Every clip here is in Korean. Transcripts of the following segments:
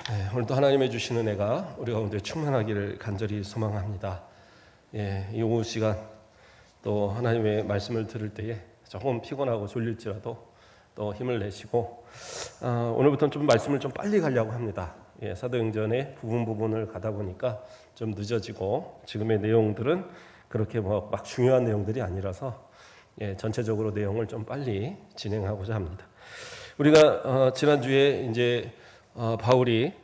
네, 오늘도 하나님의 주시는 은혜가 우리 가운데 충만하기를 간절히 소망합니다. 이 오후 시간 또 하나님의 말씀을 들을 때에 조금 피곤하고 졸릴지라도 또 힘을 내시고 오늘부터는 좀 말씀을 좀 빨리 가려고 합니다. 사도행전의 부분을 가다 보니까 좀 늦어지고 지금의 내용들은 그렇게 막 중요한 내용들이 아니라서 전체적으로 내용을 좀 빨리 진행하고자 합니다. 우리가 지난주에 이제 바울이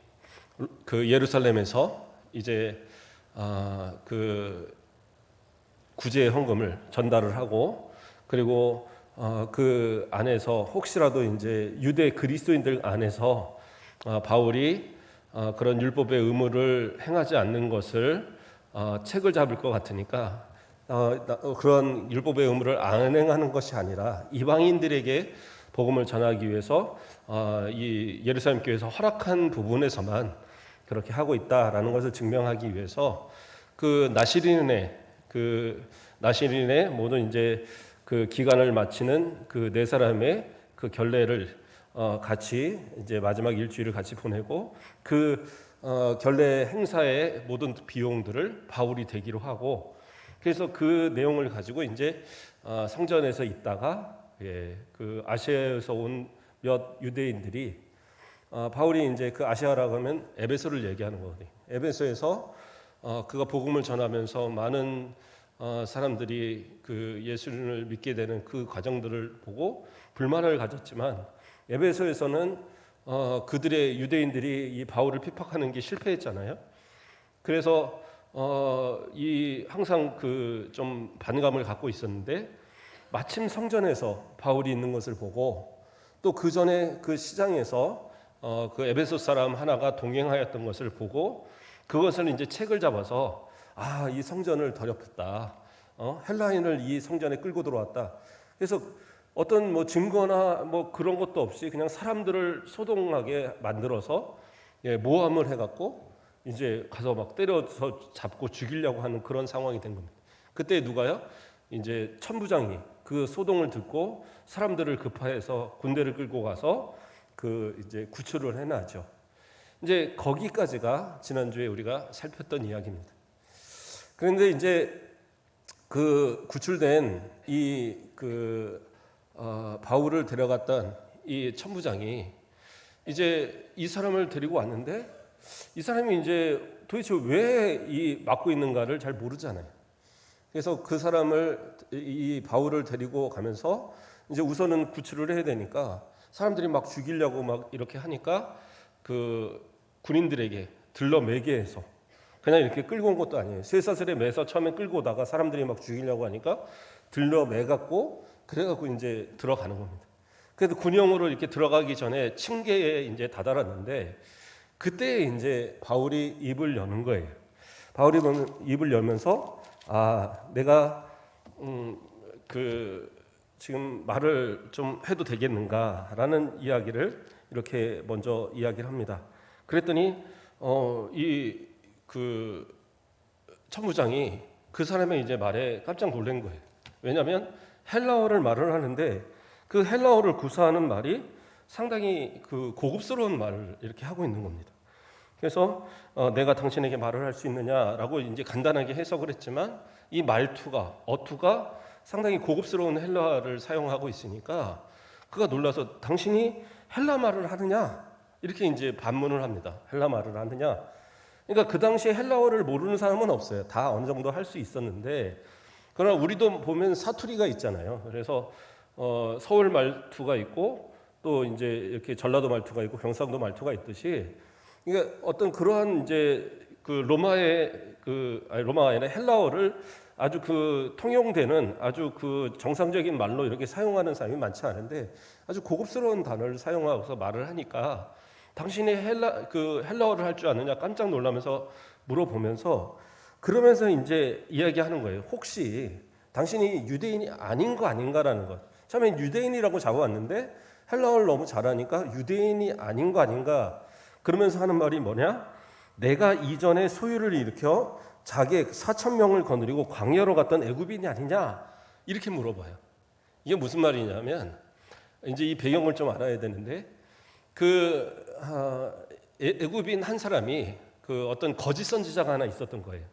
그 예루살렘에서 이제 그 구제 헌금을 전달을 하고 그리고 그 안에서 혹시라도 이제 유대 그리스도인들 안에서 바울이 그런 율법의 의무를 행하지 않는 것을 책을 잡을 것 같으니까 그런 율법의 의무를 안 행하는 것이 아니라 이방인들에게 복음을 전하기 위해서 이 예루살렘 교회에서 허락한 부분에서만 그렇게 하고 있다라는 것을 증명하기 위해서 그 나시린의 모든 이제 그 기간을 마치는 그 네 사람의 그 결례를 같이 이제 마지막 일주일을 같이 보내고 그 결례 행사의 모든 비용들을 바울이 대기로 하고 그래서 그 내용을 가지고 이제 성전에서 있다가 그 아시아에서 온 몇 유대인들이 바울이 이제 그 아시아라고 하면 에베소를 얘기하는 거거든요. 에베소에서 그가 복음을 전하면서 많은 사람들이 그 예수를 믿게 되는 그 과정들을 보고 불만을 가졌지만 에베소에서는 그들의 유대인들이 이 바울을 핍박하는 게 실패했잖아요. 그래서 이 항상 그 좀 반감을 갖고 있었는데 마침 성전에서 바울이 있는 것을 보고 또 그 전에 그 시장에서 그 에베소 사람 하나가 동행하였던 것을 보고 그것을 이제 책을 잡아서 이 성전을 더럽혔다. 헬라인을 이 성전에 끌고 들어왔다. 그래서 어떤 뭐 증거나 뭐 그런 것도 없이 그냥 사람들을 소동하게 만들어서 모함을 해갖고 이제 가서 막 때려서 잡고 죽이려고 하는 그런 상황이 된 겁니다. 그때 누가요? 이제 천부장이 그 소동을 듣고 사람들을 급파해서 군대를 끌고 가서 그 이제 구출을 해나죠. 이제 거기까지가 지난주에 우리가 살폈던 이야기입니다. 그런데 이제 그 구출된 이 바울을 데려갔던 이 천부장이 이제 이 사람을 데리고 왔는데 이 사람이 이제 도대체 왜 이 맡고 있는가를 잘 모르잖아요. 그래서 그 사람을 이 바울을 데리고 가면서 이제 우선은 구출을 해야 되니까 사람들이 막 죽이려고 막 이렇게 하니까 그 군인들에게 들러매게 해서 그냥 이렇게 끌고 온 것도 아니에요. 쇠사슬에 매서 처음에 끌고 오다가 사람들이 막 죽이려고 하니까 들러매갖고 그래갖고 이제 들어가는 겁니다. 그래도 군용으로 이렇게 들어가기 전에 층계에 이제 다다랐는데 그때 이제 바울이 입을 여는 거예요. 바울이 입을 열면서 내가 지금 말을 좀 해도 되겠는가라는 이야기를 이렇게 먼저 이야기를 합니다. 그랬더니 이 그 천부장이 그 사람의 이제 말에 깜짝 놀란 거예요. 왜냐하면 헬라어를 말을 하는데 그 헬라어를 구사하는 말이 상당히 그 고급스러운 말을 이렇게 하고 있는 겁니다. 그래서 내가 당신에게 말을 할 수 있느냐라고 이제 간단하게 해석을 했지만 이 어투가 상당히 고급스러운 헬라어를 사용하고 있으니까 그가 놀라서 당신이 헬라 말을 하느냐 이렇게 이제 반문을 합니다. 헬라 말을 하느냐. 그러니까 그 당시에 헬라어를 모르는 사람은 없어요. 다 어느 정도 할 수 있었는데 그러나 우리도 보면 사투리가 있잖아요. 그래서 서울 말투가 있고 또 이제 이렇게 전라도 말투가 있고 경상도 말투가 있듯이 그러니까 어떤 그러한 이제 그 로마가 아니라 헬라어를 아주 그 통용되는 아주 그 정상적인 말로 이렇게 사용하는 사람이 많지 않은데 아주 고급스러운 단어를 사용하고서 말을 하니까 당신이 헬라어를 할 줄 아느냐 깜짝 놀라면서 물어보면서 그러면서 이제 이야기하는 거예요. 혹시 당신이 유대인이 아닌 거 아닌가라는 것. 처음엔 유대인이라고 잡아왔는데 헬라어를 너무 잘하니까 유대인이 아닌 거 아닌가 그러면서 하는 말이 뭐냐? 내가 이전에 소유를 일으켜 자객 4,000명을 거느리고 광야로 갔던 애굽인이 아니냐? 이렇게 물어봐요. 이게 무슨 말이냐면 이제 이 배경을 좀 알아야 되는데 애굽인 한 사람이 그 어떤 거짓 선지자가 하나 있었던 거예요.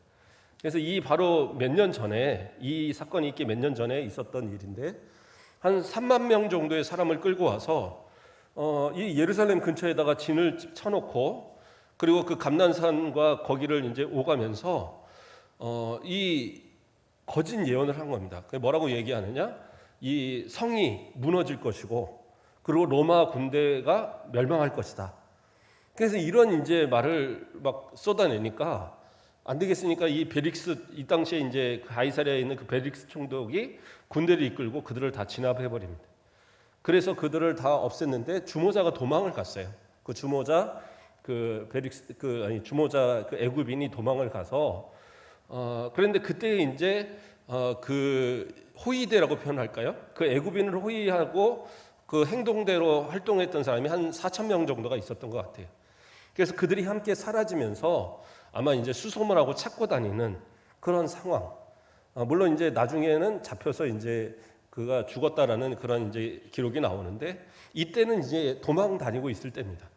그래서 이 바로 몇 년 전에 이 사건이 있기 몇 년 전에 있었던 일인데 한 3만 명 정도의 사람을 끌고 와서 이 예루살렘 근처에다가 진을 쳐놓고 그리고 그 감난산과 거기를 이제 오가면서 이 거짓 예언을 한 겁니다. 그게 뭐라고 얘기하느냐? 이 성이 무너질 것이고 그리고 로마 군대가 멸망할 것이다. 그래서 이런 이제 말을 막 쏟아내니까 안 되겠으니까 이 당시에 이제 가이사랴에 있는 그 베릭스 총독이 군대를 이끌고 그들을 다 진압해 버립니다. 그래서 그들을 다 없앴는데 주모자가 도망을 갔어요. 그 주모자 주모자 그 애굽인이 도망을 가서 그런데 그때 이제 그 호위대라고 표현할까요? 그 애굽인을 호위하고 그 행동대로 활동했던 사람이 한 4천 명 정도가 있었던 것 같아요. 그래서 그들이 함께 사라지면서 아마 이제 수소문 하고 찾고 다니는 그런 상황. 물론 이제 나중에는 잡혀서 이제 그가 죽었다라는 그런 이제 기록이 나오는데 이때는 이제 도망 다니고 있을 때입니다.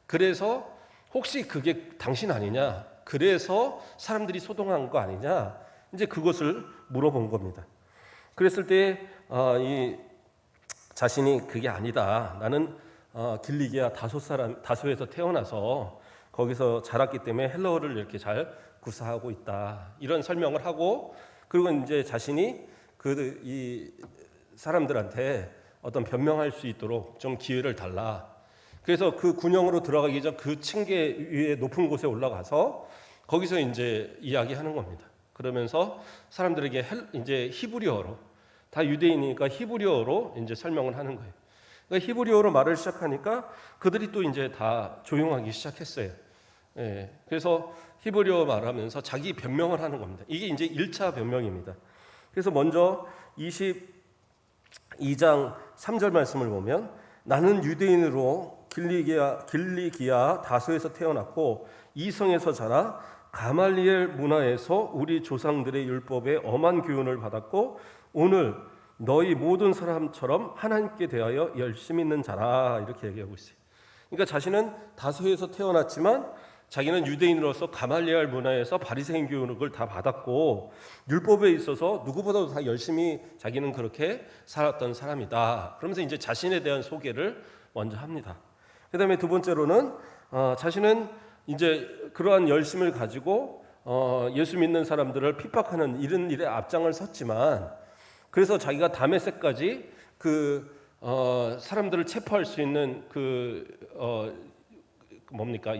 그래서 혹시 그게 당신 아니냐? 그래서 사람들이 소동한 거 아니냐? 이제 그것을 물어본 겁니다. 그랬을 때 이 자신이 그게 아니다. 나는 길리기아 다소에서 태어나서 거기서 자랐기 때문에 헬라어를 이렇게 잘 구사하고 있다. 이런 설명을 하고 그리고 이제 자신이 이 사람들한테 어떤 변명할 수 있도록 좀 기회를 달라. 그래서 그 군영으로 들어가기 전 그 층계 위에 높은 곳에 올라가서 거기서 이제 이야기하는 겁니다. 그러면서 사람들에게 이제 히브리어로 다 유대인이니까 히브리어로 이제 설명을 하는 거예요. 그러니까 히브리어로 말을 시작하니까 그들이 또 이제 다 조용하기 시작했어요. 예, 그래서 히브리어 말하면서 자기 변명을 하는 겁니다. 이게 이제 1차 변명입니다. 그래서 먼저 22장 3절 말씀을 보면 나는 유대인으로 길리기아 다소에서 태어났고 이 성에서 자라 가말리엘 문화에서 우리 조상들의 율법에 엄한 교훈을 받았고 오늘 너희 모든 사람처럼 하나님께 대하여 열심히 있는 자라 이렇게 얘기하고 있어요. 그러니까 자신은 다소에서 태어났지만 자기는 유대인으로서 가말리엘 문화에서 바리새인 교육을 다 받았고 율법에 있어서 누구보다도 다 열심히 자기는 그렇게 살았던 사람이다. 그러면서 이제 자신에 대한 소개를 먼저 합니다. 그다음에 두 번째로는 자신은 이제 그러한 열심을 가지고 예수 믿는 사람들을 핍박하는 이런 일에 앞장을 섰지만 그래서 자기가 다메섹까지 사람들을 체포할 수 있는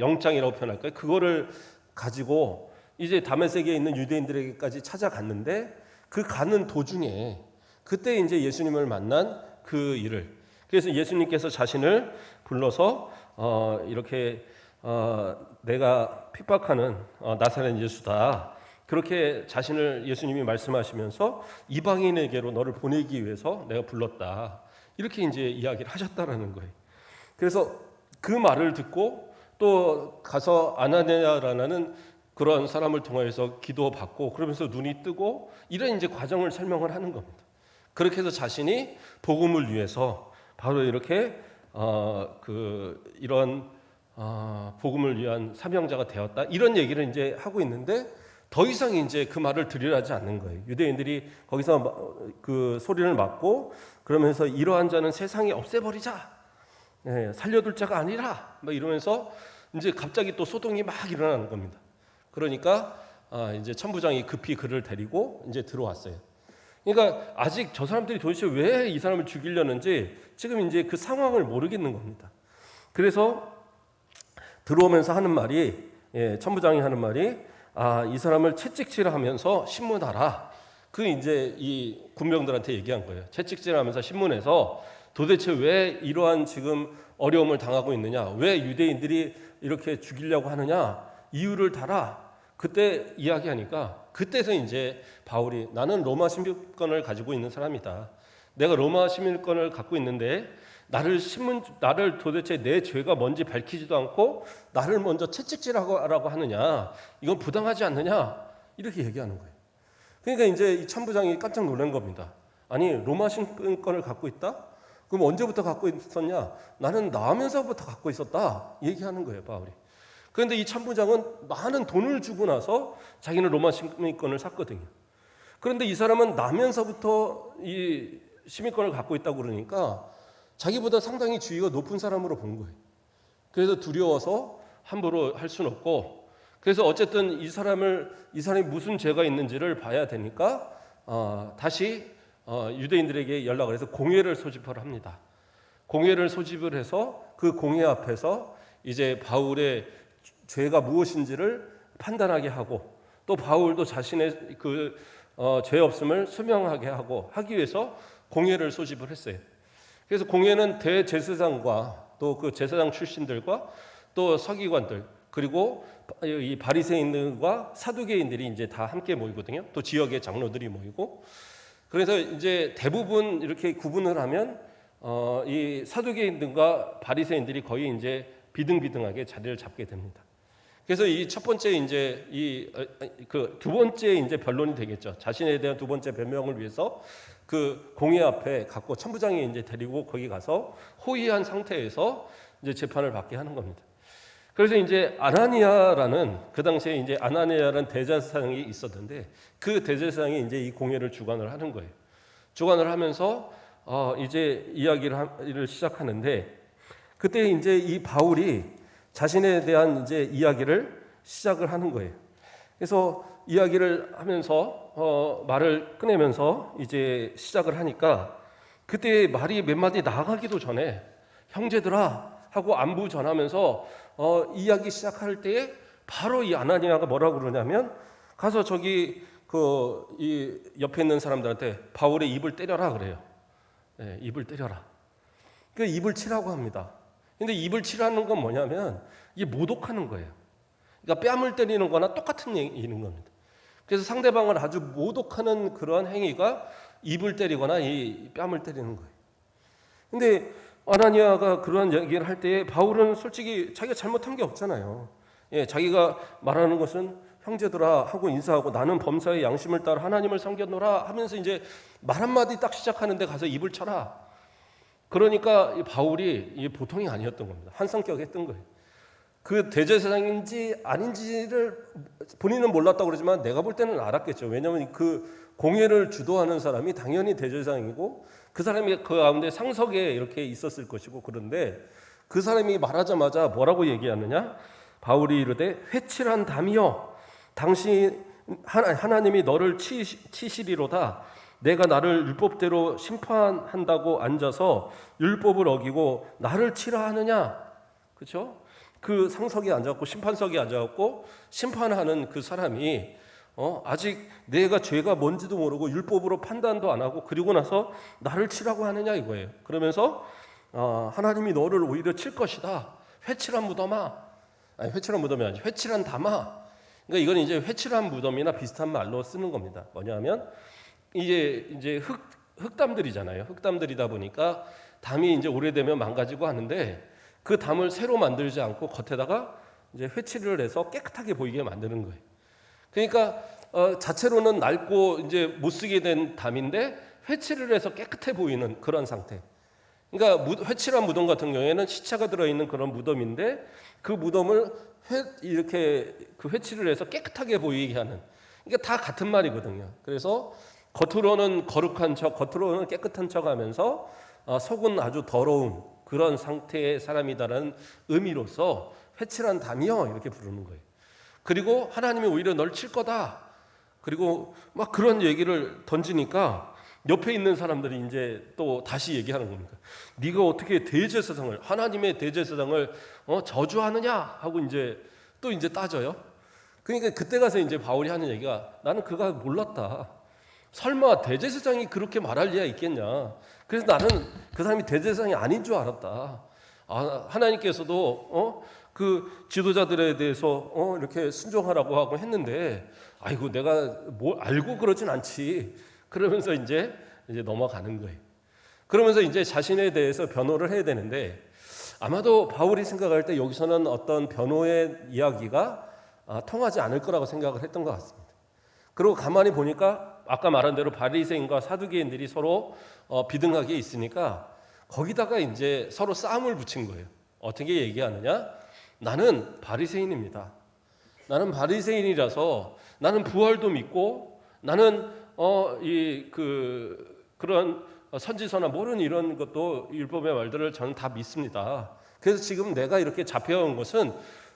영장이라고 표현할까요? 그거를 가지고 이제 다메섹에 있는 유대인들에게까지 찾아갔는데 그 가는 도중에 그때 이제 예수님을 만난 그 일을 그래서 예수님께서 자신을 불러서 이렇게 내가 핍박하는 나사렛 예수다. 그렇게 자신을 예수님이 말씀하시면서 이방인에게로 너를 보내기 위해서 내가 불렀다. 이렇게 이제 이야기를 하셨다라는 거예요. 그래서 그 말을 듣고 또 가서 아나니아라는 그런 사람을 통해서 기도받고 그러면서 눈이 뜨고 이런 이제 과정을 설명을 하는 겁니다. 그렇게 해서 자신이 복음을 위해서 바로 이렇게 이런 복음을 위한 사명자가 되었다. 이런 얘기를 이제 하고 있는데 더 이상 이제 그 말을 들으려지 않는 거예요. 유대인들이 거기서 그 소리를 맞고 그러면서 이러한 자는 세상에 없애버리자. 네, 살려둘 자가 아니라 막 이러면서 이제 갑자기 또 소동이 막 일어나는 겁니다. 그러니까 이제 천부장이 급히 그를 데리고 이제 들어왔어요. 그러니까 아직 저 사람들이 도대체 왜 이 사람을 죽이려는지 지금 이제 그 상황을 모르겠는 겁니다. 그래서 들어오면서 하는 말이 천부장이 하는 말이 이 사람을 채찍질하면서 신문하라. 그 이제 이 군병들한테 얘기한 거예요. 채찍질하면서 신문해서 도대체 왜 이러한 지금 어려움을 당하고 있느냐? 왜 유대인들이 이렇게 죽이려고 하느냐? 이유를 달아. 그때 이야기하니까 그때서 이제 바울이 나는 로마 시민권을 가지고 있는 사람이다. 내가 로마 시민권을 갖고 있는데 나를 도대체 내 죄가 뭔지 밝히지도 않고 나를 먼저 채찍질하라고 하느냐? 이건 부당하지 않느냐? 이렇게 얘기하는 거예요. 그러니까 이제 이 천부장이 깜짝 놀란 겁니다. 아니 로마 시민권을 갖고 있다? 그럼 언제부터 갖고 있었냐? 나는 나오면서부터 갖고 있었다. 얘기하는 거예요, 바울이. 그런데 이 천부장은 많은 돈을 주고 나서 자기는 로마 시민권을 샀거든요. 그런데 이 사람은 나면서부터 이 시민권을 갖고 있다고 그러니까 자기보다 상당히 지위가 높은 사람으로 본 거예요. 그래서 두려워서 함부로 할 수는 없고, 그래서 어쨌든 이 사람이 무슨 죄가 있는지를 봐야 되니까 다시 유대인들에게 연락을 해서 공회를 소집을 합니다. 공회를 소집을 해서 그 공회 앞에서 이제 바울의 죄가 무엇인지를 판단하게 하고, 또 바울도 자신의 그 죄 없음을 소명하게 하기 위해서 공회를 소집을 했어요. 그래서 공회는 대제사장과 또 그 제사장 출신들과 또 서기관들, 그리고 이 바리새인들과 사두개인들이 이제 다 함께 모이거든요. 또 지역의 장로들이 모이고, 그래서 이제 대부분 이렇게 구분을 하면 이 사두개인들과 바리새인들이 거의 이제 비등비등하게 자리를 잡게 됩니다. 그래서 이 첫 번째 이제 그 두 번째 이제 변론이 되겠죠. 자신에 대한 두 번째 변명을 위해서 그 공회 앞에 갖고 천부장이 이제 데리고 거기 가서 호의한 상태에서 이제 재판을 받게 하는 겁니다. 그래서 이제 아나니아라는, 그 당시에 이제 아나니아라는 대제사장이 있었는데, 그 대제사장이 이제 이 공회를 주관을 하는 거예요. 주관을 하면서 이제 이야기를 시작하는데, 그때 이제 이 바울이 자신에 대한 이제 이야기를 시작을 하는 거예요. 그래서 이야기를 하면서 말을 꺼내면서 이제 시작을 하니까, 그때 말이 몇 마디 나가기도 전에 형제들아 하고 안부 전하면서 이야기 시작할 때에 바로 이 아나니아가 뭐라고 그러냐면, 가서 저기 이 옆에 있는 사람들한테 바울의 입을 때려라 그래요. 네, 입을 때려라. 그 입을 치라고 합니다. 근데 입을 치라는 건 뭐냐면 이게 모독하는 거예요. 그러니까 뺨을 때리는 거나 똑같은 얘기인 겁니다. 그래서 상대방을 아주 모독하는 그러한 행위가 입을 때리거나 이 뺨을 때리는 거예요. 근데 아나니아가 그러한 얘기를 할 때 바울은 솔직히 자기가 잘못한 게 없잖아요. 예, 자기가 말하는 것은 형제들아 하고 인사하고 나는 범사의 양심을 따라 하나님을 섬겼노라 하면서 이제 말 한마디 딱 시작하는데 가서 입을 쳐라. 그러니까 바울이 보통이 아니었던 겁니다. 환상격했던 거예요. 그 대제사장인지 아닌지를 본인은 몰랐다고 그러지만 내가 볼 때는 알았겠죠. 왜냐하면 그 공회를 주도하는 사람이 당연히 대제사장이고 그 사람이 그 가운데 상석에 이렇게 있었을 것이고, 그런데 그 사람이 말하자마자 뭐라고 얘기하느냐? 바울이 이르되 회칠한 담이여 당신 하나님이 너를 치시리로다. 내가 나를 율법대로 심판한다고 앉아서 율법을 어기고 나를 치라 하느냐? 그렇죠? 그 상석에 앉았고 심판석에 앉았고 심판하는 그 사람이 아직 내가 죄가 뭔지도 모르고 율법으로 판단도 안 하고 그리고 나서 나를 치라고 하느냐 이거예요. 그러면서 하나님이 너를 오히려 칠 것이다. 회칠한 무덤아. 아니 회칠한 무덤이 아니지. 회칠한 담아. 그러니까 이건 이제 회칠한 무덤이나 비슷한 말로 쓰는 겁니다. 뭐냐면 이제 흙담들이잖아요. 흙담들이다 보니까 담이 이제 오래되면 망가지고 하는데 그 담을 새로 만들지 않고 겉에다가 이제 회칠을 해서 깨끗하게 보이게 만드는 거예요. 그러니까 자체로는 낡고 이제 못 쓰게 된 담인데 회칠을 해서 깨끗해 보이는 그런 상태. 그러니까 회칠한 무덤 같은 경우에는 시체가 들어있는 그런 무덤인데 그 무덤을 이렇게 그 회칠을 해서 깨끗하게 보이게 하는. 그러니까 다 같은 말이거든요. 그래서 겉으로는 거룩한 척, 겉으로는 깨끗한 척하면서 속은 아주 더러운 그런 상태의 사람이다라는 의미로서 회칠한 담이여 이렇게 부르는 거예요. 그리고 하나님이 오히려 널 칠 거다. 그리고 막 그런 얘기를 던지니까 옆에 있는 사람들이 이제 또 다시 얘기하는 겁니다. 네가 어떻게 대제사장을 하나님의 대제사장을 저주하느냐 하고 이제 또 이제 따져요. 그러니까 그때 가서 이제 바울이 하는 얘기가 나는 그가 몰랐다. 설마 대제사장이 그렇게 말할 리가 있겠냐. 그래서 나는 그 사람이 대제사장이 아닌 줄 알았다. 하나님께서도 그 지도자들에 대해서 이렇게 순종하라고 하고 했는데 아이고 내가 뭘 알고 그러진 않지. 그러면서 이제 넘어가는 거예요. 그러면서 이제 자신에 대해서 변호를 해야 되는데 아마도 바울이 생각할 때 여기서는 어떤 변호의 이야기가 통하지 않을 거라고 생각을 했던 것 같습니다. 그리고 가만히 보니까 아까 말한 대로 바리새인과 사두개인들이 서로 비등하게 있으니까 거기다가 이제 서로 싸움을 붙인 거예요. 어떻게 얘기하느냐? 나는 바리새인입니다. 나는 바리새인이라서 나는 부활도 믿고 나는 그런 선지서나 모르는 이런 것도 율법의 말들을 저는 다 믿습니다. 그래서 지금 내가 이렇게 잡혀온 것은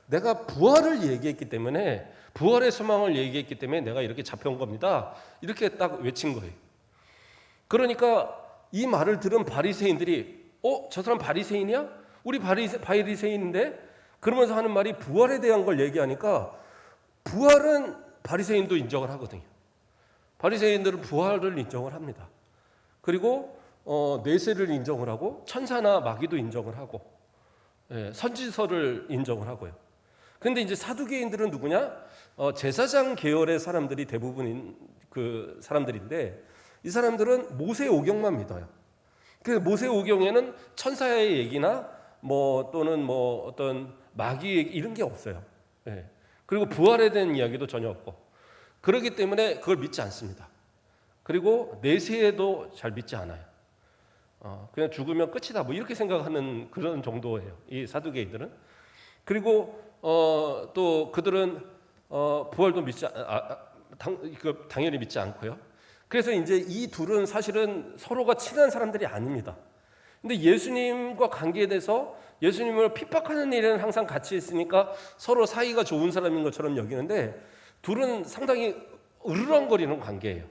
내가 부활을 얘기했기 때문에, 부활의 소망을 얘기했기 때문에 내가 이렇게 잡혀온 겁니다. 이렇게 딱 외친 거예요. 그러니까 이 말을 들은 바리새인들이 저 사람 바리새인이야? 우리 바리새인인데? 그러면서 하는 말이 부활에 대한 걸 얘기하니까 부활은 바리새인도 인정을 하거든요. 바리새인들은 부활을 인정을 합니다. 그리고 뇌세를 인정을 하고 천사나 마귀도 인정을 하고 선지서를 인정을 하고요. 근데 이제 사두개인들은 누구냐? 제사장 계열의 사람들이 대부분인 그 사람들인데 이 사람들은 모세 오경만 믿어요. 그 모세 오경에는 천사의 얘기나 또는 어떤 마귀 얘기 이런 게 없어요. 그리고 부활에 대한 이야기도 전혀 없고 그렇기 때문에 그걸 믿지 않습니다. 그리고 내세에도 잘 믿지 않아요. 그냥 죽으면 끝이다 이렇게 생각하는 그런 정도예요. 이 사두개인들은. 그리고 또 그들은 부활도 당연히 믿지 않고요. 그래서 이제 이 둘은 사실은 서로가 친한 사람들이 아닙니다. 근데 예수님과 관계에 대해서 예수님을 핍박하는 일에는 항상 같이 있으니까 서로 사이가 좋은 사람인 것처럼 여기는데 둘은 상당히 으르렁거리는 관계예요.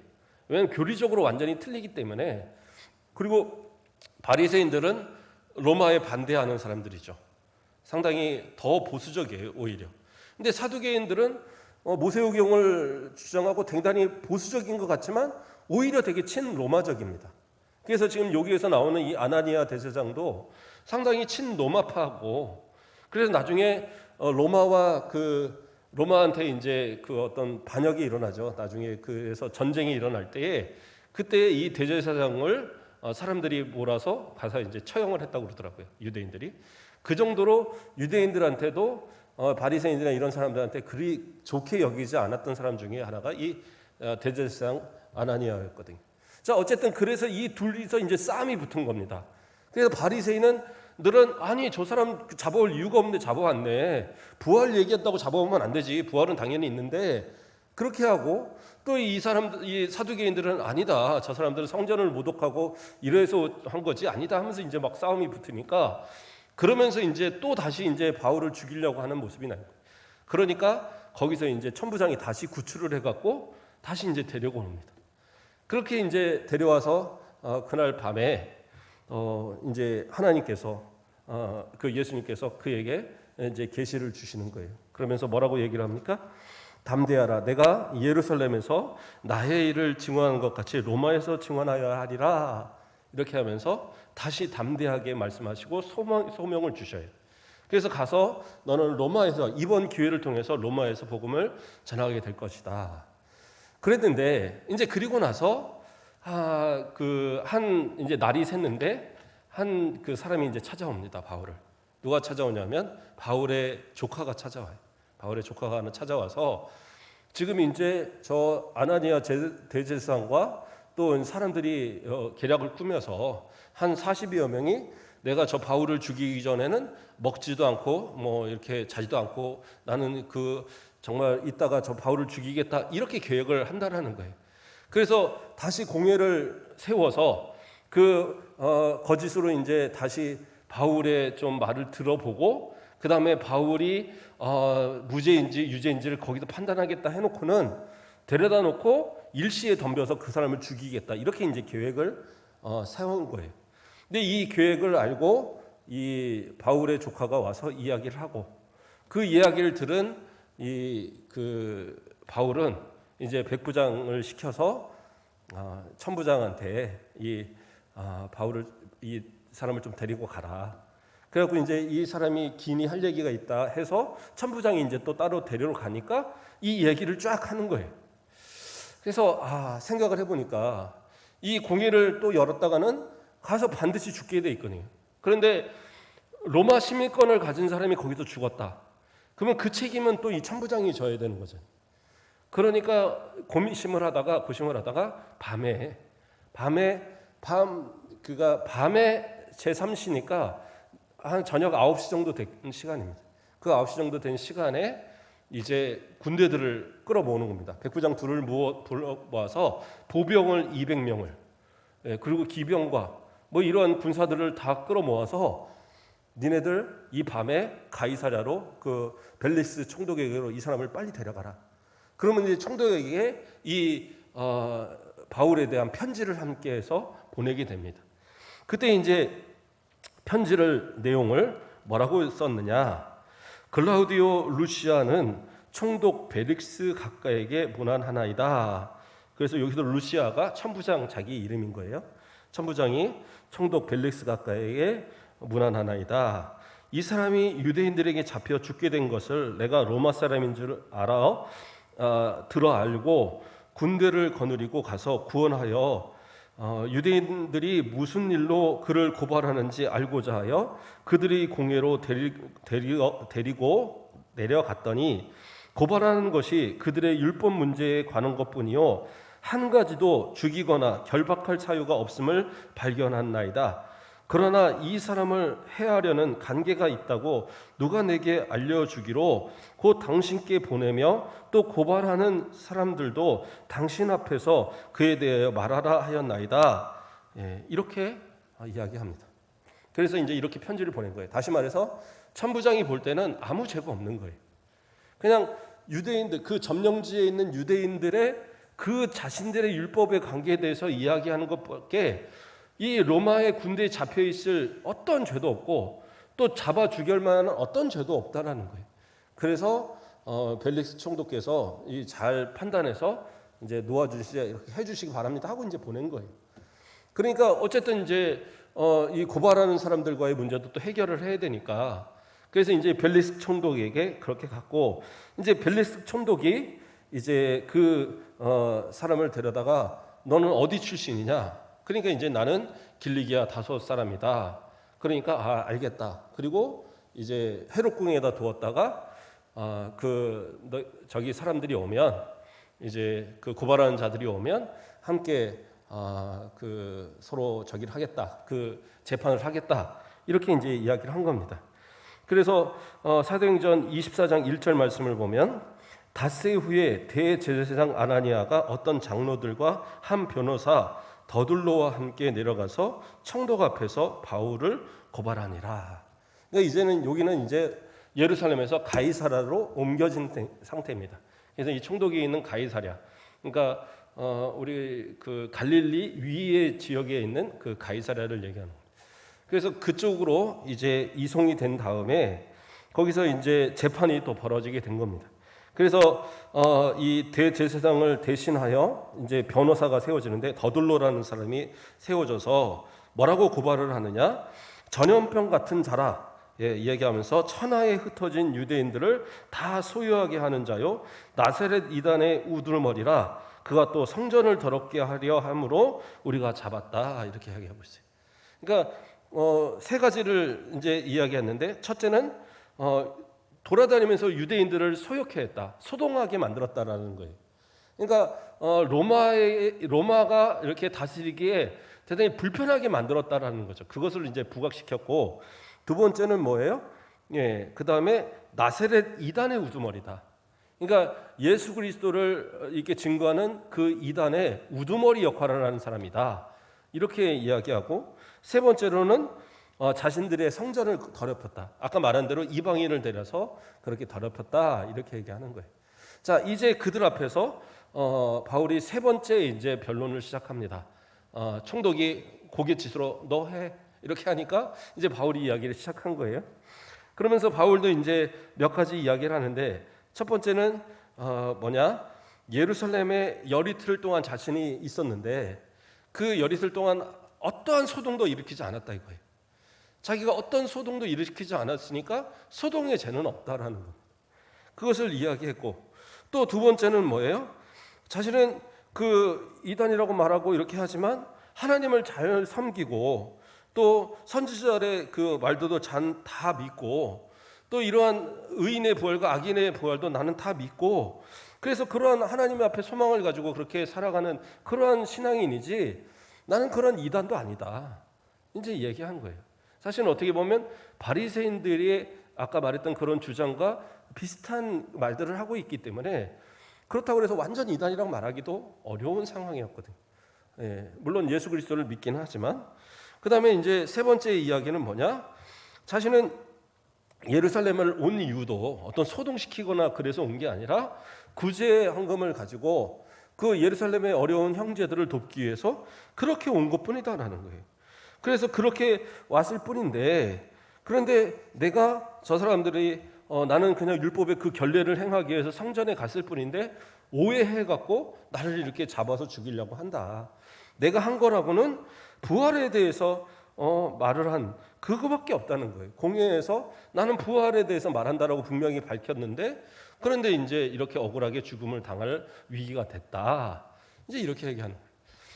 왜냐하면 교리적으로 완전히 틀리기 때문에. 그리고 바리새인들은 로마에 반대하는 사람들이죠. 상당히 더 보수적이에요, 오히려. 근데 사두개인들은 모세오경을 주장하고 대단히 보수적인 것 같지만 오히려 되게 친로마적입니다. 그래서 지금 여기에서 나오는 이 아나니아 대제사장도 상당히 친로마파고, 그래서 나중에 로마한테 이제 그 어떤 반역이 일어나죠. 나중에 그래서 전쟁이 일어날 때에 그때 이 대제사장을 사람들이 몰아서 가서 이제 처형을 했다고 그러더라고요. 유대인들이. 그 정도로 유대인들한테도 바리새인이나 이런 사람들한테 그리 좋게 여기지 않았던 사람 중에 하나가 이 대제사장 아나니아였거든요. 자, 어쨌든 그래서 이 둘이서 이제 싸움이 붙은 겁니다. 그래서 바리새인은 늘은 아니 저 사람 잡아올 이유가 없는데 잡아왔네. 부활 얘기했다고 잡아오면 안 되지. 부활은 당연히 있는데 그렇게 하고 또 이 사두개인들은 아니다. 저 사람들은 성전을 모독하고 이래서 한 거지 아니다 하면서 이제 막 싸움이 붙으니까 그러면서 이제 또 다시 이제 바울을 죽이려고 하는 모습이 나요. 그러니까 거기서 이제 천부장이 다시 구출을 해갖고 다시 이제 데려고 옵니다. 그렇게 이제 데려와서 그날 밤에 이제 하나님께서 그 예수님께서 그에게 이제 계시를 주시는 거예요. 그러면서 뭐라고 얘기를 합니까? 담대하라. 내가 예루살렘에서 나의 일을 증언하는 것 같이 로마에서 증언하여야 하리라. 이렇게 하면서 다시 담대하게 말씀하시고 소명을 주셔요. 그래서 가서 너는 로마에서 이번 기회를 통해서 로마에서 복음을 전하게 될 것이다. 그랬는데 이제 그리고 나서 이제 날이 샜는데 한 그 사람이 이제 찾아옵니다. 바울을. 누가 찾아오냐면 바울의 조카가 찾아와요. 바울의 조카가 찾아와서 지금 이제 저 아나니아 대제사장과 또 사람들이 계략을 꾸며서 한 40여 명이 내가 저 바울을 죽이기 전에는 먹지도 않고 이렇게 자지도 않고 나는 정말 이따가 저 바울을 죽이겠다 이렇게 계획을 한다라는 거예요. 그래서 다시 공회를 세워서 거짓으로 이제 다시 바울의 좀 말을 들어보고 그 다음에 바울이 무죄인지 유죄인지를 거기서 판단하겠다 해놓고는 데려다 놓고 일시에 덤벼서 그 사람을 죽이겠다 이렇게 이제 계획을 세운 거예요. 근데 이 계획을 알고 이 바울의 조카가 와서 이야기를 하고 그 이야기를 들은 바울은 이제 백부장을 시켜서 천부장한테 이 사람을 좀 데리고 가라. 그래갖고 이제 이 사람이 긴히 할 얘기가 있다 해서 천부장이 이제 또 따로 데리러 가니까 이 얘기를 쫙 하는 거예요. 그래서 생각을 해보니까 이 공회를 또 열었다가는 가서 반드시 죽게 돼 있거든요. 그런데 로마 시민권을 가진 사람이 거기서 죽었다. 그러면 그 책임은 또 이 천부장이 져야 되는 거죠. 그러니까 고심을 하다가 밤에 제3시니까 한 저녁 9시 정도 된 시간입니다. 그 9시 정도 된 시간에 이제 군대들을 끌어모으는 겁니다. 백부장 둘을 모아서 보병을 200명을, 그리고 기병과 뭐 이러한 군사들을 다 끌어모아서 니네들 이 밤에 가이사랴로 그 벨리스 총독에게로 이 사람을 빨리 데려가라. 그러면 이제 총독에게 이 바울에 대한 편지를 함께해서 보내게 됩니다. 그때 이제 편지를 내용을 뭐라고 썼느냐? 글라우디오 루시아는 총독 벨릭스 각가에게 문안하나이다. 그래서 여기서 루시아가 천부장 자기 이름인 거예요. 천부장이 총독 벨릭스 각가에게 문안하나이다. 이 사람이 유대인들에게 잡혀 죽게 된 것을 내가 로마 사람인 줄 들어 알고 군대를 거느리고 가서 구원하여 유대인들이 무슨 일로 그를 고발하는지 알고자 하여 그들이 공회로 데리고 내려갔더니 고발하는 것이 그들의 율법 문제에 관한 것뿐이요 한 가지도 죽이거나 결박할 사유가 없음을 발견한나이다. 그러나 이 사람을 해하려는 관계가 있다고 누가 내게 알려주기로 곧 당신께 보내며 또 고발하는 사람들도 당신 앞에서 그에 대하여 말하라 하였나이다. 이렇게 이야기합니다. 그래서 이제 이렇게 편지를 보낸 거예요. 다시 말해서 천부장이 볼 때는 아무 죄가 없는 거예요. 그냥 유대인들, 그 점령지에 있는 유대인들의 그 자신들의 율법의 관계에 대해서 이야기하는 것밖에 이 로마의 군대에 잡혀 있을 어떤 죄도 없고 또 잡아 죽일 만한 어떤 죄도 없다라는 거예요. 그래서 벨릭스 총독께서 잘 판단해서 이제 놓아주시지 이렇게 해주시기 바랍니다 하고 이제 보낸 거예요. 그러니까 어쨌든 이제 이 고발하는 사람들과의 문제도 또 해결을 해야 되니까 그래서 이제 벨릭스 총독에게 그렇게 갔고 이제 벨릭스 총독이 이제 그 사람을 데려다가 너는 어디 출신이냐? 그러니까 이제 나는 길리기아 다소 사람이다. 그러니까 알겠다. 그리고 이제 헤롯궁에다 두었다가 저기 사람들이 오면 이제 그 고발하는 자들이 오면 함께 그 서로 저기를 하겠다. 그 재판을 하겠다. 이렇게 이제 이야기를 한 겁니다. 그래서 사도행전 24장 1절 말씀을 보면 닷새 후에 대제사장 아나니아가 어떤 장로들과 한 변호사 더둘로와 함께 내려가서 청독 앞에서 바울을 고발하니라. 그러니까 이제는 여기는 이제 예루살렘에서 가이사랴로 옮겨진 상태입니다. 그래서 이 총독이 있는 가이사랴, 그러니까 우리 그 갈릴리 위의 지역에 있는 그 가이사랴를 얘기하는 거예요. 그래서 그쪽으로 이제 이송이 된 다음에 거기서 이제 재판이 또 벌어지게 된 겁니다. 그래서 이 대제사장을 대신하여 이제 변호사가 세워지는데 더둘로라는 사람이 세워져서 뭐라고 고발을 하느냐? 전염병 같은 자라 이야기하면서 천하에 흩어진 유대인들을 다 소유하게 하는 자요 나사렛 이단의 우두머리라 그가 또 성전을 더럽게 하려 함으로 우리가 잡았다 이렇게 이야기하고 있어요. 그러니까 세 가지를 이제 이야기했는데 첫째는 돌아다니면서 유대인들을 소욕해 했다. 소동하게 만들었다라는 거예요. 그러니까 로마가 이렇게 다스리기에 대단히 불편하게 만들었다라는 거죠. 그것을 이제 부각시켰고 두 번째는 뭐예요? 그다음에 나사렛 이단의 우두머리다. 그러니까 예수 그리스도를 이렇게 증거하는 그 이단의 우두머리 역할을 하는 사람이다. 이렇게 이야기하고 세 번째로는 자신들의 성전을 더럽혔다. 아까 말한 대로 이방인을 데려서 그렇게 더럽혔다. 이렇게 얘기하는 거예요. 자, 이제 그들 앞에서 바울이 세 번째 이제 변론을 시작합니다. 총독이 고갯짓으로 너 해. 이렇게 하니까 이제 바울이 이야기를 시작한 거예요. 그러면서 바울도 이제 몇 가지 이야기를 하는데 첫 번째는 예루살렘에 열이틀 동안 자신이 있었는데 그 열이틀 동안 어떠한 소동도 일으키지 않았다 이거예요. 자기가 어떤 소동도 일으키지 않았으니까 소동의 죄는 없다라는 겁니다. 그것을 이야기했고 또 두 번째는 뭐예요? 자신은 그 이단이라고 말하고 이렇게 하지만 하나님을 잘 섬기고 또 선지자의 그 말도도 다 믿고 또 이러한 의인의 부활과 악인의 부활도 나는 다 믿고 그래서 그러한 하나님 앞에 소망을 가지고 그렇게 살아가는 그러한 신앙인이지 나는 그런 이단도 아니다. 이제 얘기한 거예요. 사실은 어떻게 보면 바리새인들의 아까 말했던 그런 주장과 비슷한 말들을 하고 있기 때문에 그렇다고 해서 완전 이단이라고 말하기도 어려운 상황이었거든요. 물론 예수 그리스도를 믿기는 하지만 그 다음에 이제 세 번째 이야기는 뭐냐? 자신은 예루살렘을 온 이유도 어떤 소동시키거나 그래서 온 게 아니라 구제 헌금을 가지고 그 예루살렘의 어려운 형제들을 돕기 위해서 그렇게 온 것뿐이다라는 거예요. 그래서 그렇게 왔을 뿐인데, 그런데 내가 저 사람들이 나는 그냥 율법의 그 결례를 행하기 위해서 성전에 갔을 뿐인데 오해해갖고 나를 이렇게 잡아서 죽이려고 한다. 내가 한 거라고는 부활에 대해서 말을 한 그거밖에 없다는 거예요. 공회에서 나는 부활에 대해서 말한다라고 분명히 밝혔는데, 그런데 이제 이렇게 억울하게 죽음을 당할 위기가 됐다. 이제 이렇게 얘기하는 거예요.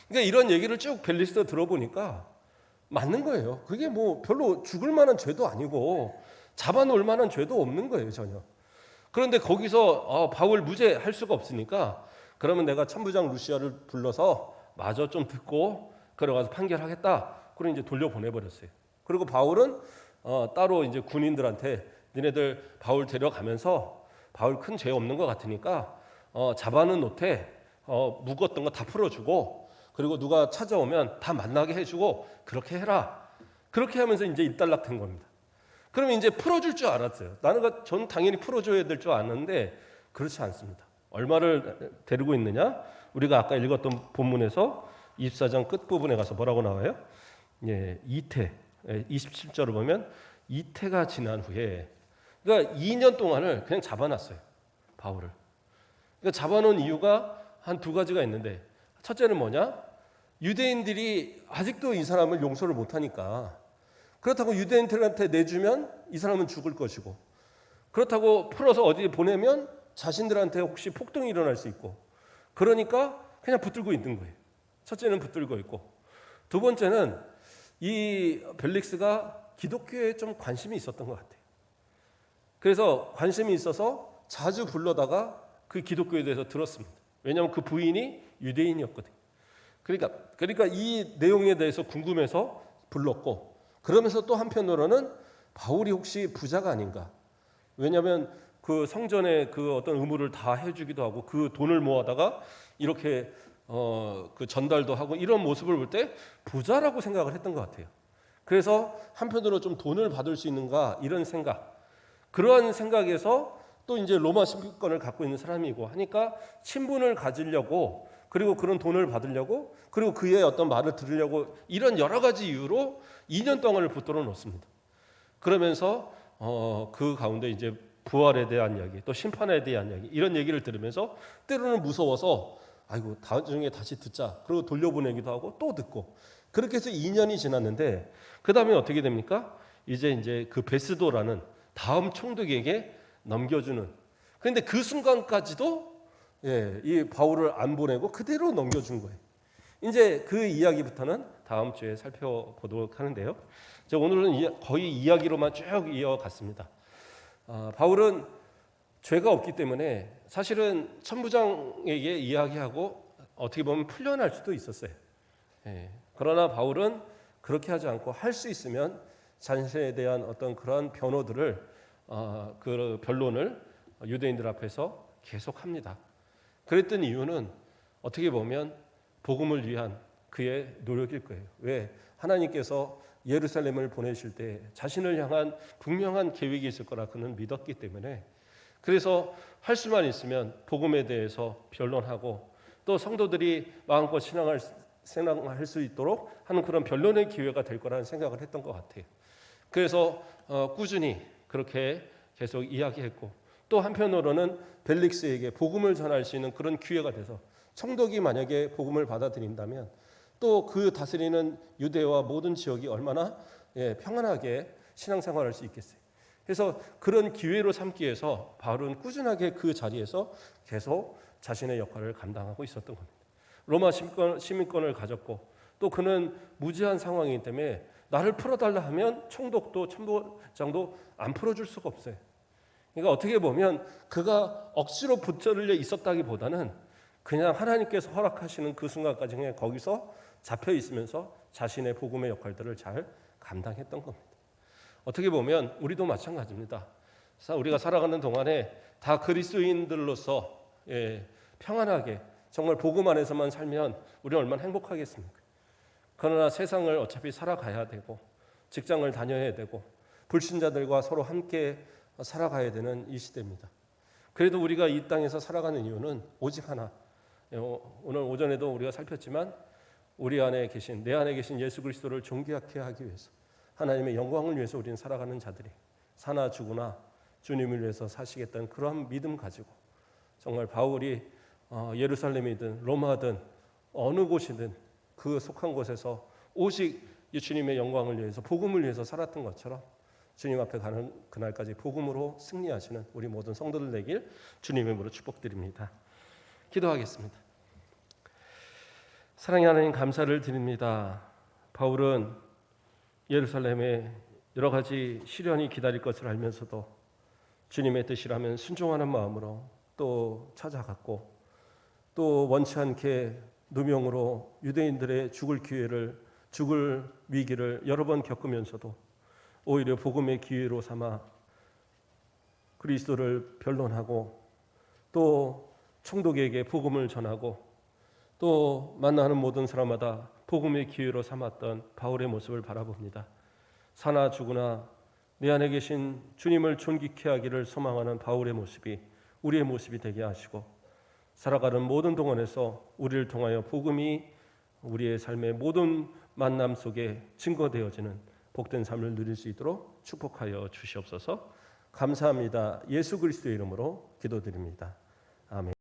그러니까 이런 얘기를 쭉 벨리스도 들어보니까 맞는 거예요. 그게 뭐 별로 죽을 만한 죄도 아니고 잡아놓을 만한 죄도 없는 거예요, 전혀. 그런데 거기서 바울 무죄할 수가 없으니까 그러면 내가 천부장 루시아를 불러서 마저 좀 듣고 그러가서 판결하겠다. 그리고 이제 돌려보내버렸어요. 그리고 바울은 따로 이제 군인들한테 니네들 바울 데려가면서 바울 큰 죄 없는 것 같으니까 잡아는 놓되 묵었던 거 다 풀어주고, 그리고 누가 찾아오면 다 만나게 해주고 그렇게 해라. 그렇게 하면서 이제 일단락된 겁니다. 그러면 이제 풀어줄 줄 알았어요. 전 당연히 풀어줘야 될 줄 아는데 그렇지 않습니다. 얼마를 데리고 있느냐? 우리가 아까 읽었던 본문에서 24장 끝부분에 가서 뭐라고 나와요? 이태, 27절을 보면 이태가 지난 후에, 그러니까 2년 동안을 그냥 잡아놨어요, 바울을. 그러니까 잡아놓은 이유가 한 두 가지가 있는데, 첫째는 뭐냐? 유대인들이 아직도 이 사람을 용서를 못하니까, 그렇다고 유대인들한테 내주면 이 사람은 죽을 것이고, 그렇다고 풀어서 어디 보내면 자신들한테 혹시 폭동이 일어날 수 있고, 그러니까 그냥 붙들고 있는 거예요. 첫째는 붙들고 있고, 두 번째는 이 벨릭스가 기독교에 좀 관심이 있었던 것 같아요. 그래서 관심이 있어서 자주 불러다가 그 기독교에 대해서 들었습니다. 왜냐하면 그 부인이 유대인이었거든요. 그러니까 이 내용에 대해서 궁금해서 불렀고, 그러면서 또 한편으로는 바울이 혹시 부자가 아닌가? 왜냐하면 그 성전에 그 어떤 의무를 다 해주기도 하고 그 돈을 모아다가 이렇게 그 전달도 하고 이런 모습을 볼 때 부자라고 생각을 했던 것 같아요. 그래서 한편으로 좀 돈을 받을 수 있는가 이런 생각, 그러한 생각에서 또 이제 로마 신분권을 갖고 있는 사람이고 하니까 친분을 가지려고, 그리고 그런 돈을 받으려고, 그리고 그의 어떤 말을 들으려고, 이런 여러 가지 이유로 2년 동안을 붙들어 놓습니다. 그러면서 그 가운데 이제 부활에 대한 이야기, 또 심판에 대한 이야기, 이런 얘기를 들으면서 때로는 무서워서 아이고 나중에 다시 듣자, 그리고 돌려보내기도 하고 또 듣고, 그렇게 해서 2년이 지났는데 그 다음에 어떻게 됩니까? 이제 그 베스도라는 다음 총독에게 넘겨주는. 그런데 그 순간까지도 이 바울을 안 보내고 그대로 넘겨준 거예요. 이제 그 이야기부터는 다음 주에 살펴보도록 하는데요. 오늘은 거의 이야기로만 쭉 이어갔습니다. 바울은 죄가 없기 때문에 사실은 천부장에게 이야기하고 어떻게 보면 풀려날 수도 있었어요. 그러나 바울은 그렇게 하지 않고 할 수 있으면 자신에 대한 어떤 그러한 변호들을 그 변론을 유대인들 앞에서 계속합니다. 그랬던 이유는 어떻게 보면 복음을 위한 그의 노력일 거예요. 왜? 하나님께서 예루살렘을 보내실 때 자신을 향한 분명한 계획이 있을 거라 그는 믿었기 때문에, 그래서 할 수만 있으면 복음에 대해서 변론하고 또 성도들이 마음껏 신앙할 수 있도록 하는 그런 변론의 기회가 될 거라는 생각을 했던 것 같아요. 그래서 꾸준히 그렇게 계속 이야기했고, 또 한편으로는 벨릭스에게 복음을 전할 수 있는 그런 기회가 돼서 성도기 만약에 복음을 받아들인다면 또 그 다스리는 유대와 모든 지역이 얼마나 평안하게 신앙생활할 수 있겠어요. 그래서 그런 기회로 삼기 위해서 바울은 꾸준하게 그 자리에서 계속 자신의 역할을 감당하고 있었던 겁니다. 로마 시민권을 가졌고 또 그는 무지한 상황이기 때문에 나를 풀어달라 하면 총독도 천부장도 안 풀어줄 수가 없어요. 그러니까 어떻게 보면 그가 억지로 붙들려 있었다기보다는 그냥 하나님께서 허락하시는 그 순간까지 그냥 거기서 잡혀 있으면서 자신의 복음의 역할들을 잘 감당했던 겁니다. 어떻게 보면 우리도 마찬가지입니다. 우리가 살아가는 동안에 다 그리스도인들로서 평안하게 정말 복음 안에서만 살면 우리는 얼마나 행복하겠습니까? 그러나 세상을 어차피 살아가야 되고 직장을 다녀야 되고 불신자들과 서로 함께 살아가야 되는 이 시대입니다. 그래도 우리가 이 땅에서 살아가는 이유는 오직 하나. 오늘 오전에도 우리가 살폈지만 우리 안에 계신, 내 안에 계신 예수 그리스도를 존귀하게 하기 위해서, 하나님의 영광을 위해서 우리는 살아가는 자들이 사나 죽으나 주님을 위해서 사시겠다는 그러한 믿음 가지고 정말 바울이 예루살렘이든 로마든 어느 곳이든 그 속한 곳에서 오직 주님의 영광을 위해서 복음을 위해서 살았던 것처럼 주님 앞에 가는 그날까지 복음으로 승리하시는 우리 모든 성도들 되길 주님의 이름으로 축복드립니다. 기도하겠습니다. 사랑의 하나님, 감사를 드립니다. 바울은 예루살렘에 여러 가지 시련이 기다릴 것을 알면서도 주님의 뜻이라면 순종하는 마음으로 또 찾아갔고, 또 원치 않게 누명으로 유대인들의 죽을 위기를 여러 번 겪으면서도 오히려 복음의 기회로 삼아 그리스도를 변론하고 또 총독에게 복음을 전하고 또 만나는 모든 사람마다 복음의 기회로 삼았던 바울의 모습을 바라봅니다. 사나 죽으나 내 안에 계신 주님을 존귀케 하기를 소망하는 바울의 모습이 우리의 모습이 되게 하시고, 살아가는 모든 동안에서 우리를 통하여 복음이 우리의 삶의 모든 만남 속에 증거되어지는 복된 삶을 누릴 수 있도록 축복하여 주시옵소서. 감사합니다. 예수 그리스도의 이름으로 기도드립니다. 아멘.